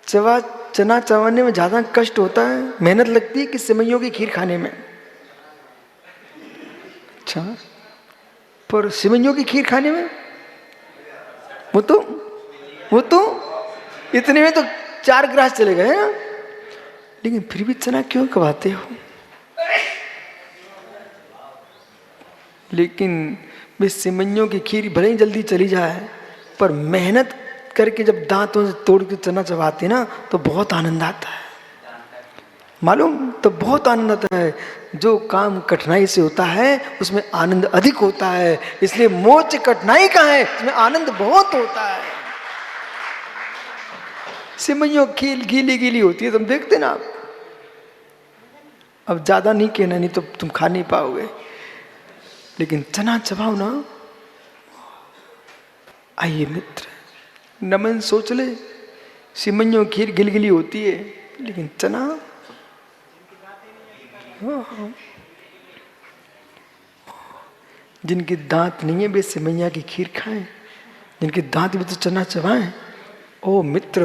चना चबाने में ज्यादा कष्ट होता है, मेहनत लगती है कि सिमइयों की खीर खाने में? अच्छा, पर सिमइयों की खीर खाने में वो तो इतने में तो 4 गिलास चले गए ना। लेकिन फिर भी चना क्यों चबाते हो? लेकिन वे सिमइयों की खीर भले ही जल्दी चली जाए, पर मेहनत करके जब दांतों से तोड़ के चना चबाते ना तो बहुत आनंद आता है। मालूम, तो बहुत आनंद आता है। जो काम कठिनाई से होता है उसमें आनंद अधिक होता है, इसलिए मोक्ष कठिनाई का है, इसमें आनंद बहुत होता है। सिमइयों खीर गीली गीली होती है, तुम देखते ना। अब ज्यादा नहीं कहना, नहीं तो तुम खा नहीं पाओगे। लेकिन चना चबाओ ना। आइए मित्र, नमन सोच ले, सिमइयों खीर गिलगिली होती है, लेकिन चना जिनके दांत नहीं है वे सिमइया की खीर खाएं, जिनके दांत भी तो चना चबाएं। ओ मित्र,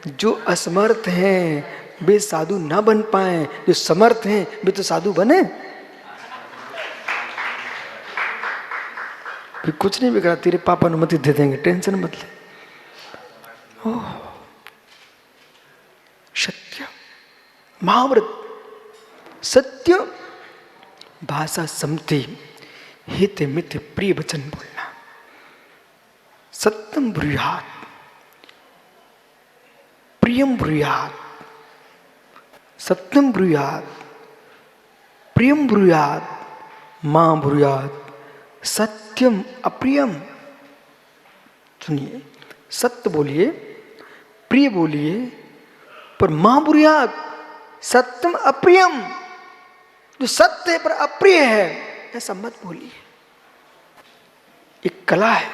जो असमर्थ हैं वे साधु ना बन पाए, जो समर्थ हैं वे तो साधु बने। फिर कुछ नहीं बिगड़ा, तेरे पापा अनुमति दे देंगे, टेंशन मत ले। सत्य महाव्रत, सत्य भाषा समति, हित मित प्रिय वचन बोलना। सत्यम ब्रूयात, प्रियम ब्रूयात, सत्यम ब्रूयात, प्रियम ब्रूयात, मां ब्रूयात, सत्यम अप्रियम। सुनिए, सत्य बोलिए, प्रिय बोलिए, पर मां ब्रूयात, सत्यम अप्रियम। जो सत्य है पर अप्रिय है ऐसा मत बोलिए। एक कला है,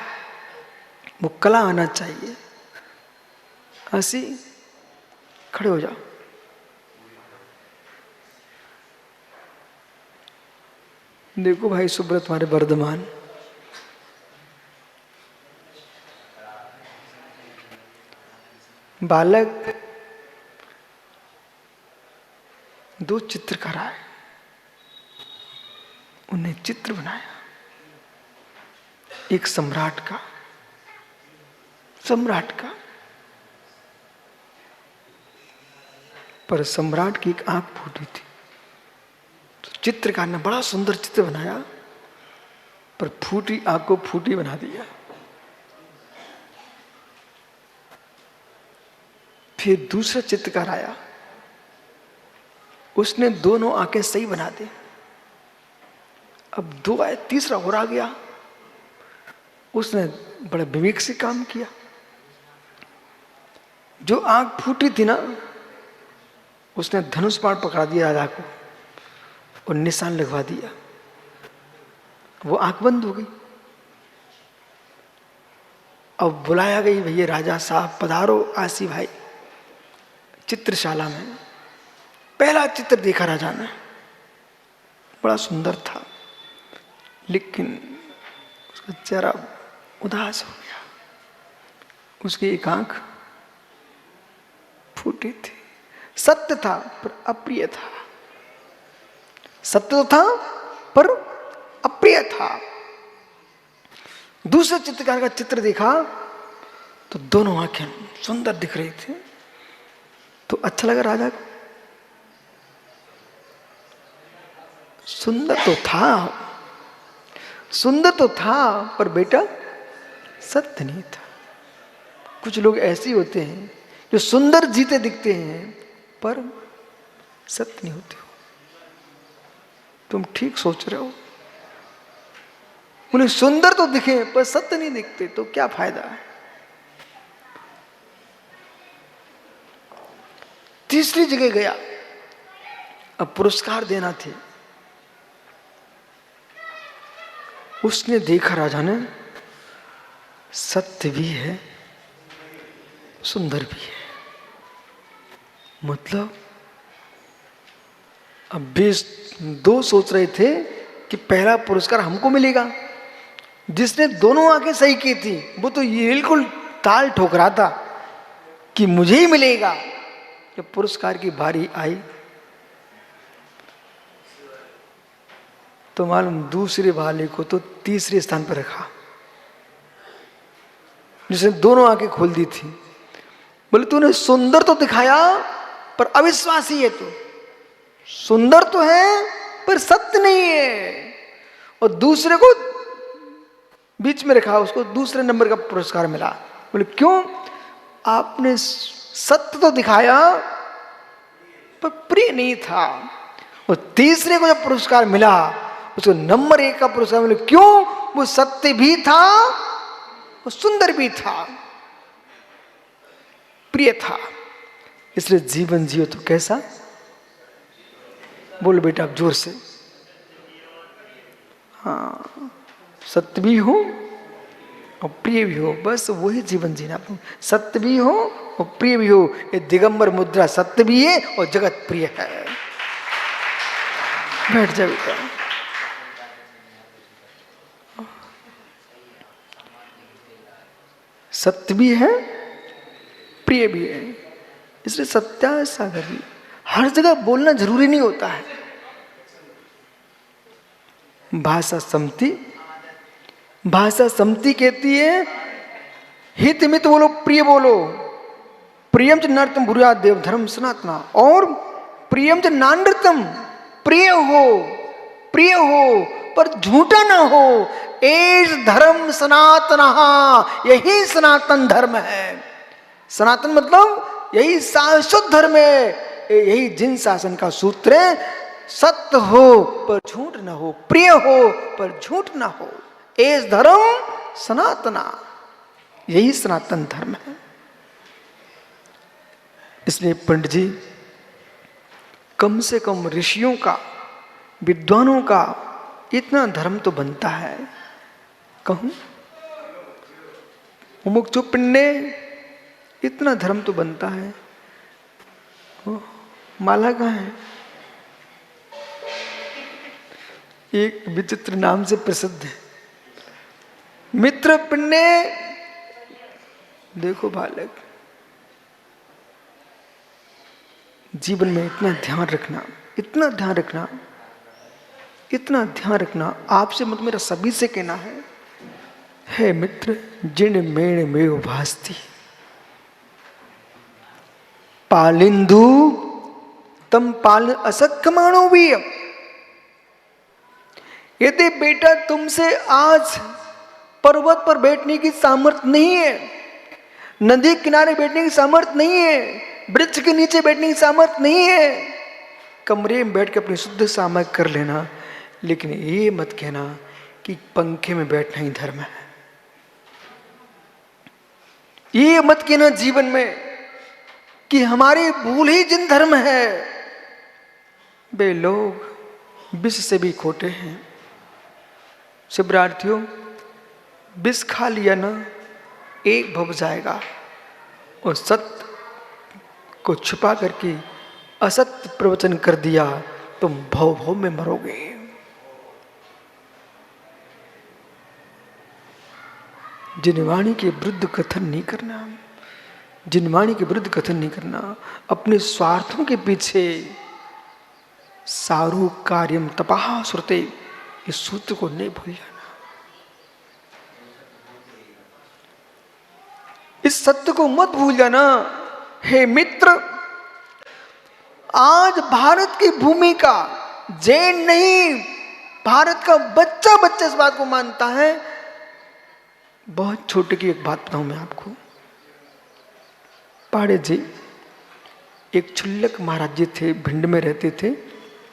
वो कला आना चाहिए। हंसी, खड़े हो जाओ। देखो भाई सुब्रत, हमारे वर्धमान बालक 2 चित्रकार आए, उन्हें चित्र बनाया। एक सम्राट का, पर सम्राट की एक आंख फूटी थी। तो चित्रकार ने बड़ा सुंदर चित्र बनाया, पर फूटी आंख को फूटी बना दिया। फिर दूसरा चित्रकार आया, उसने दोनों आंखें सही बना दी। अब 2 आए, तीसरा और आ गया, उसने बड़े विवेक से काम किया। जो आंख फूटी थी ना, उसने धनुष बाण पकड़ा दिया राजा को और निशान लगवा दिया। वो आंख बंद हो गई। अब बुलाया गई, भैया राजा साहब पधारो, आसी भाई चित्रशाला में। पहला चित्र देखा राजा ने, बड़ा सुंदर था, लेकिन उसका चेहरा उदास हो गया। उसकी एक आंख फूटी थी। सत्य था पर अप्रिय था, सत्य तो था पर अप्रिय था। दूसरे चित्रकार का चित्र देखा तो दोनों आंखें सुंदर दिख रही थी, तो अच्छा लगा राजा को। सुंदर तो था पर बेटा सत्य नहीं था। कुछ लोग ऐसे होते हैं जो सुंदर जीते दिखते हैं पर सत्य नहीं होते हो। तुम ठीक सोच रहे हो, उन्हें सुंदर तो दिखे पर सत्य नहीं दिखते, तो क्या फायदा है। तीसरी जगह गया, अब पुरस्कार देना थे। उसने देखा राजा ने, सत्य भी है सुंदर भी है। मतलब अब 2 सोच रहे थे कि पहला पुरस्कार हमको मिलेगा। जिसने दोनों आंखें सही की थी वो तो ये बिल्कुल ताल ठोक रहा था कि मुझे ही मिलेगा। जब पुरस्कार की बारी आई तो मालूम दूसरे वाले को तो तीसरे स्थान पर रखा, जिसने दोनों आंखें खोल दी थी। बोले तूने सुंदर तो दिखाया पर अविश्वासी है तू, सुंदर तो है पर सत्य नहीं है। और दूसरे को बीच में रखा, उसको दूसरे नंबर का पुरस्कार मिला। बोले क्यों? आपने सत्य तो दिखाया पर प्रिय नहीं था। और तीसरे को जब पुरस्कार मिला उसको नंबर 1 का पुरस्कार मिला। क्यों? वो सत्य भी था और सुंदर भी था, प्रिय था। इसलिए जीवन जियो तो कैसा? बोलो बेटा आप जोर से। हाँ, सत्य भी हो और प्रिय भी हो, बस वही जीवन जीना। सत्य भी हो और प्रिय भी हो, ये दिगंबर मुद्रा। सत्य भी है और जगत प्रिय है। बैठ जा बेटा। सत्य भी है, प्रिय भी है, इसलिए सत्या सागर। हर जगह बोलना जरूरी नहीं होता है। भाषा सम्मति, भाषा सम्मति कहती है हित मित बोलो, प्रिय बोलो। प्रियम च नर्तम बुरिया देव धर्म सनातना, और प्रियम च नानृतम, प्रिय हो, प्रिय हो पर झूठा ना हो। एस धर्म सनातना, यही सनातन धर्म है। सनातन मतलब यही शाश्वत धर्म है, यही जिन शासन का सूत्र है। सत्य हो पर झूठ ना हो, प्रिय हो पर झूठ ना हो। एस धर्म सनातना, यही सनातन धर्म है। इसलिए पंडित जी, कम से कम ऋषियों का, विद्वानों का इतना धर्म तो बनता है। कहूं मुमुक्षु पिंडे, इतना धर्म तो बनता है। माला कहाँ है? एक विचित्र नाम से प्रसिद्ध है, मित्र पिंडे। देखो बालक, जीवन में इतना ध्यान रखना, इतना ध्यान रखना, इतना ध्यान रखना। आपसे मत, मेरा सभी से कहना है मित्र जिन मेण में भास्ती पालिंदु तम पाल असक्माणो भी। यदि बेटा तुमसे आज पर्वत पर बैठने की सामर्थ्य नहीं है, नदी किनारे बैठने की सामर्थ्य नहीं है, वृक्ष के नीचे बैठने की सामर्थ्य नहीं है, कमरे में बैठ के अपनी शुद्ध सामय कर लेना। लेकिन ये मत कहना कि पंखे में बैठना ही धर्म है। ये मत कहना जीवन में कि हमारी भूल ही जिन धर्म है। वे लोग विष से भी खोटे हैं। शिवरार्थियों, विष खा लिया ना, एक भव जाएगा, और सत्य को छुपा करके असत्य प्रवचन कर दिया, तुम भव भव में मरोगे। जिनवाणी के विरुद्ध कथन नहीं करना, जिनवाणी के विरुद्ध कथन नहीं करना। अपने स्वार्थों के पीछे सारू कार्यम तपाह श्रुते, इस सूत्र को नहीं भूल जाना। इस सत्य को मत भूल जाना। हे मित्र, आज भारत की भूमि का जैन नहीं, भारत का बच्चा बच्चा इस बात को मानता है। बहुत छोटे की एक बात बताऊं मैं आपको। पाड़े जी एक छुल्लक महाराज जी थे, भिंड में रहते थे।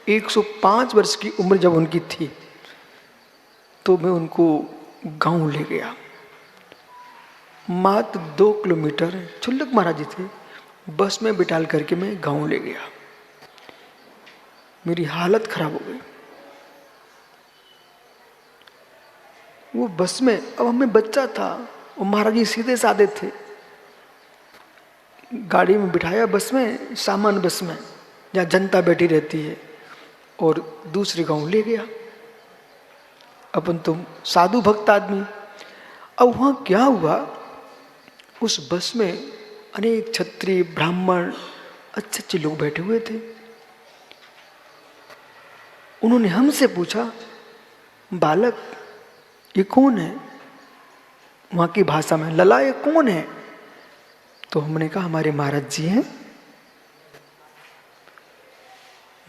105 वर्ष की उम्र जब उनकी थी तो मैं उनको गांव ले गया। मात्र 2 किलोमीटर, छुल्लक महाराज जी थे, बस में बिठाल करके मैं गांव ले गया। मेरी हालत खराब हो गई। वो बस में, अब हमें बच्चा था, वो महाराज जी सीधे साधे थे। गाड़ी में बिठाया, बस में, सामान बस में, जहाँ जनता बैठी रहती है, और दूसरे गांव ले गया। अपन तो साधु भक्त आदमी। अब वहाँ क्या हुआ, उस बस में अनेक क्षत्रिय ब्राह्मण अच्छे अच्छे लोग बैठे हुए थे। उन्होंने हमसे पूछा, बालक ये कौन है? वहां की भाषा में, लला ये कौन है? तो हमने कहा हमारे महाराज जी हैं।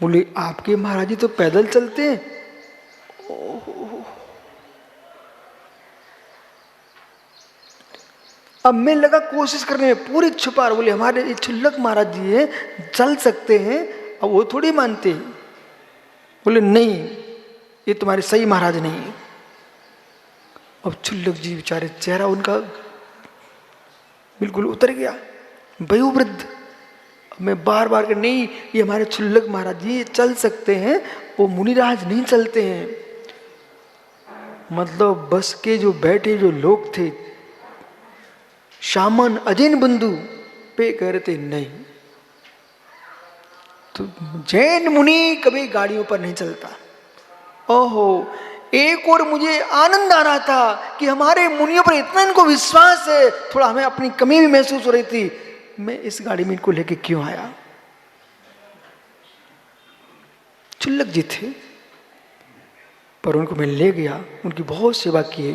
बोले आपके महाराज जी तो पैदल चलते हैं। अब मैं लगा कोशिश करने में, पूरी छुपा रहा। बोले हमारे ये क्षुल्लक महाराज जी है, चल सकते हैं। अब वो थोड़ी मानते हैं। बोले नहीं, ये तुम्हारे सही महाराज नहीं है। अब क्षुल्लक जी बेचारे, चेहरा उनका बिल्कुल उतर गया, वयोवृद्ध। मैं बार बार कर, नहीं ये हमारे क्षुल्लक महाराज जी चल सकते हैं, वो मुनिराज नहीं चलते हैं। मतलब बस के जो बैठे जो लोग थे, शामन अजैन बंधु पे कह रहे थे नहीं, तो जैन मुनि कभी गाड़ियों पर नहीं चलता। ओहो, एक और मुझे आनंद आ रहा था कि हमारे मुनियों पर इतना इनको विश्वास है। थोड़ा हमें अपनी कमी भी महसूस हो रही थी, मैं इस गाड़ी में इनको लेके क्यों आया। क्षुल्लक जी थे, पर उनको मैं ले गया, उनकी बहुत सेवा की।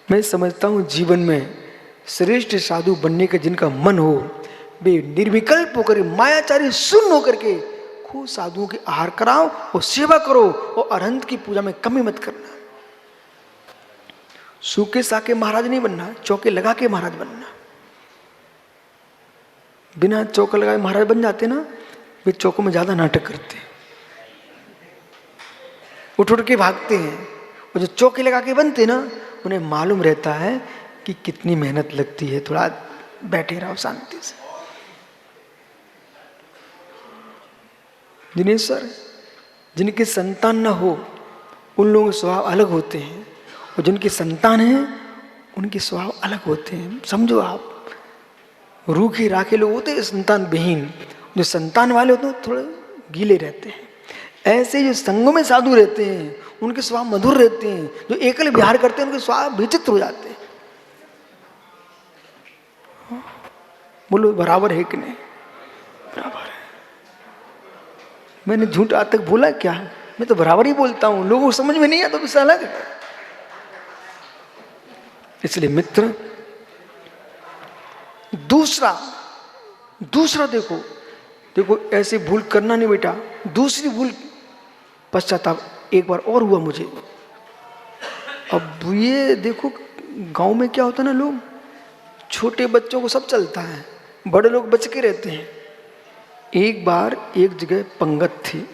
मैं समझता हूँ जीवन में श्रेष्ठ साधु बनने का जिनका मन हो, वे निर्विकल्प होकर, मायाचारी शून्य होकर के खूब साधुओं के आहार कराओ और सेवा करो, और अरहंत की पूजा में कमी मत करना। सूखे साके महाराज नहीं बनना, चौके लगा के महाराज बनना। बिना चौका लगाए महाराज बन जाते ना, वे चौकों में ज्यादा नाटक करते हैं, उठ उठ के भागते हैं। और जो चौके लगा के बनते ना, उन्हें मालूम रहता है कि कितनी मेहनत लगती है। थोड़ा बैठे रहो शांति से। दिनेश्वर, जिनके संतान न हो उन लोगों के स्वभाव अलग होते हैं, और जिनके संतान हैं उनके स्वभाव अलग होते हैं। समझो आप, रूखे राखे लोग होते हैं संतान विहीन, जो संतान वाले होते हैं थोड़े गीले रहते हैं। ऐसे जो संगों में साधु रहते हैं उनके स्वभाव मधुर रहते हैं, जो एकल विहार करते हैं उनके स्वभाव विचित्र हो जाते हैं। बोलो बराबर है कि नहीं? बराबर है। मैंने झूठ आज तक बोला क्या? मैं तो बराबर ही बोलता हूं, लोगों को समझ में नहीं आता तो विषय अलग है। इसलिए मित्र, दूसरा देखो ऐसे भूल करना नहीं बेटा। दूसरी भूल, पश्चाताप एक बार और हुआ मुझे। अब ये देखो गांव में क्या होता है ना, लोग छोटे बच्चों को सब चलता है, बड़े लोग बच के रहते हैं। एक बार एक जगह पंगत थी,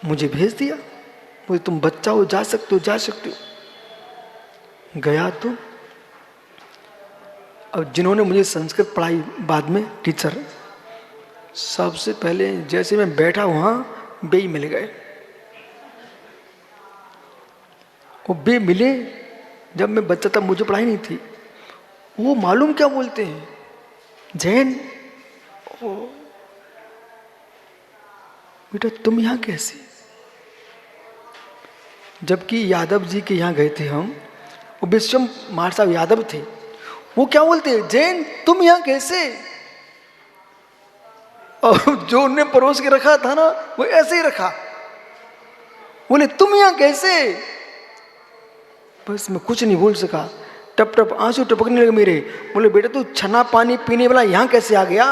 मुझे भेज दिया, बोले तुम बच्चा हो, जा सकते हो। गया तो अब जिन्होंने मुझे संस्कृत पढ़ाई बाद में, टीचर, सबसे पहले जैसे मैं बैठा वहां बे मिल गए। वो बे मिले, जब मैं बच्चा था मुझे पढ़ाई नहीं थी। वो मालूम क्या बोलते हैं, जैन। बेटा तुम यहां कैसे? जबकि यादव जी के यहां गए थे हम, वो विश्वम मार साहब यादव थे। वो क्या बोलते हैं, जैन तुम यहां कैसे? और जो उन्होंने परोस के रखा था ना, वो ऐसे ही रखा। बोले तुम यहां कैसे? बस मैं कुछ नहीं बोल सका, टप टप आंसू टपकने लगे मेरे। बोले बेटा तू छना पानी पीने वाला यहां कैसे आ गया?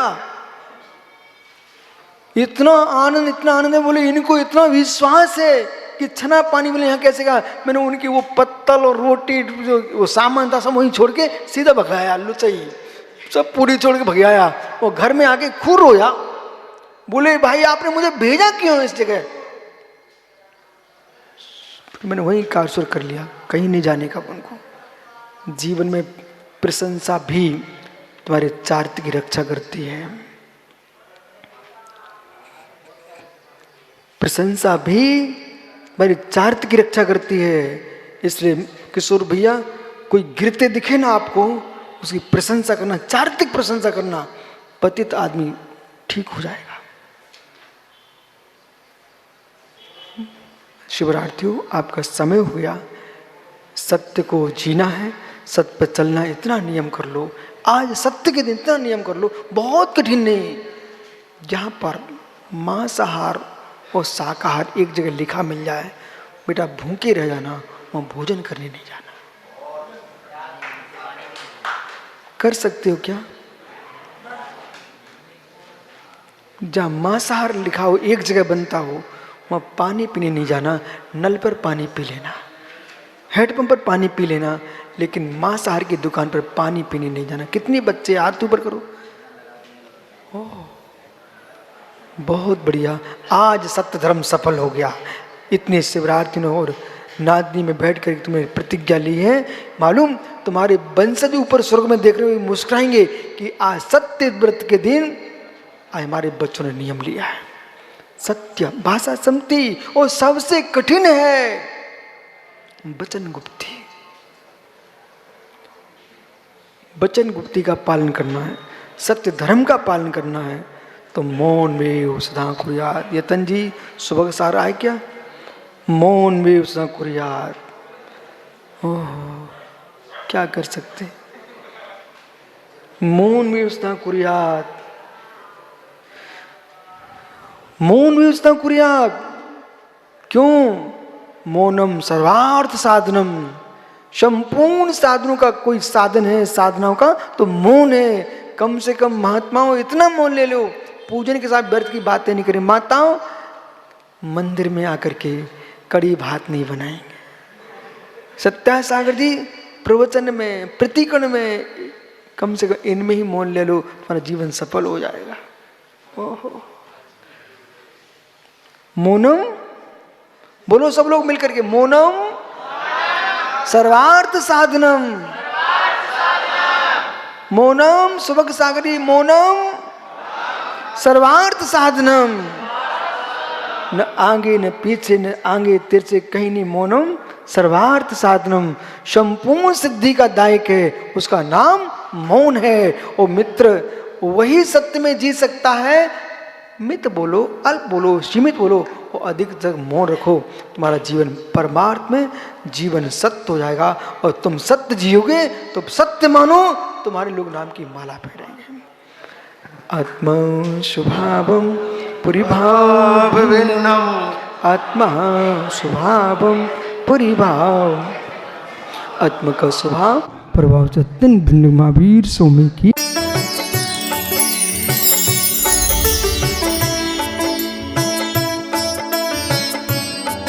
इतना आनंद है। बोले इनको इतना विश्वास है कि छना पानी वाले यहां कैसे गया। मैंने उनकी वो पत्तल और रोटी जो वो सामान था सब वहीं छोड़ के सीधा भगाया, लुचाई सब पूरी छोड़ के भगाया। वो घर में आके खूब रोया। बोले भाई आपने मुझे भेजा क्यों इस जगह? फिर मैंने वहीं कारस्वर कर लिया, कहीं नहीं जाने का उनको। जीवन में प्रशंसा भी तुम्हारे चारित्र की रक्षा करती है। प्रशंसा भी तुम्हारी चारित्र की रक्षा करती है। इसलिए किशोर भैया, कोई गिरते दिखे ना आपको, उसकी प्रशंसा करना, चारित्रिक प्रशंसा करना, पतित आदमी ठीक हो जाएगा। शिवरार्थियों, आपका समय हो गया। सत्य को जीना है, सत्य पर चलना, इतना नियम कर लो, आज सत्य के दिन इतना नियम कर लो, बहुत कठिन नहीं। जहाँ पर मांसाहार और शाकाहार एक जगह लिखा मिल जाए, बेटा भूखे रह जाना, वहाँ भोजन करने नहीं जाना। कर सकते हो क्या? जहाँ मांसाहार लिखा हो, एक जगह बनता हो, वहाँ पानी पीने नहीं जाना, नल पर पानी पी लेना, हैंडपंप पर पानी पी लेना, लेकिन मांसाहार की दुकान पर पानी पीने नहीं जाना। कितने बच्चे, हाथ ऊपर करो। ओह बहुत बढ़िया, आज सत्य धर्म सफल हो गया। इतने शिवरात्रियों और नादनी में बैठ कर तुम्हें प्रतिज्ञा ली है, मालूम तुम्हारे वंशज ऊपर स्वर्ग में देख रहे हुए मुस्कुराएंगे कि आज सत्य व्रत के दिन आज हमारे बच्चों ने नियम लिया है। सत्य भाषा समती और सबसे कठिन है वचन गुप्ती। वचन गुप्ती का पालन करना है, सत्य धर्म का पालन करना है, तो मौन में सदा कुर्यात। यतन जी सुबह सारा है क्या? मौन में सदा कुर्यात। ओह क्या कर सकते, मौन में सदा कुर्यात, मौन में सदा कुर्यात। क्यों? मौनम सर्वार्थ साधनम। संपूर्ण साधनों का कोई साधन है, साधनाओं का, तो मौन है। कम से कम महात्माओं इतना मौन ले लो, पूजन के साथ व्यर्थ की बातें नहीं करें। माताओं मंदिर में आकर के कड़ी भात नहीं बनाएंगे। सत्या सागर जी प्रवचन में, प्रतिकरण में, कम से कम इनमें ही मौन ले लो, तुम्हारा जीवन सफल हो जाएगा। ओहो मौनम बोलो सब लोग मिलकर के, मौनम सर्वार्थ साधनम, मौनम सुबह सागरी, मौनम सर्वार्थ साधनम। न आगे न पीछे, न आगे तिरछे, कहीं नहीं, मौनम सर्वार्थ साधनम। संपूर्ण सिद्धि का दायक है, उसका नाम मौन है। और मित्र वही सत्य में जी सकता है। मित बोलो, अल्प बोलो, सीमित बोलो, और अधिक तक मौन रखो, तुम्हारा जीवन परमार्थ में जीवन सत्य हो जाएगा। और तुम सत्य जियोगे तो सत्य मानो, तुम्हारे लोग नाम की माला फेरेंगे। आत्मा स्वभावम पुरीभावम, आत्मा स्वभावम पुरीभाव। आत्मा का स्वभाव प्रभाव जतन महावीर स्वामी की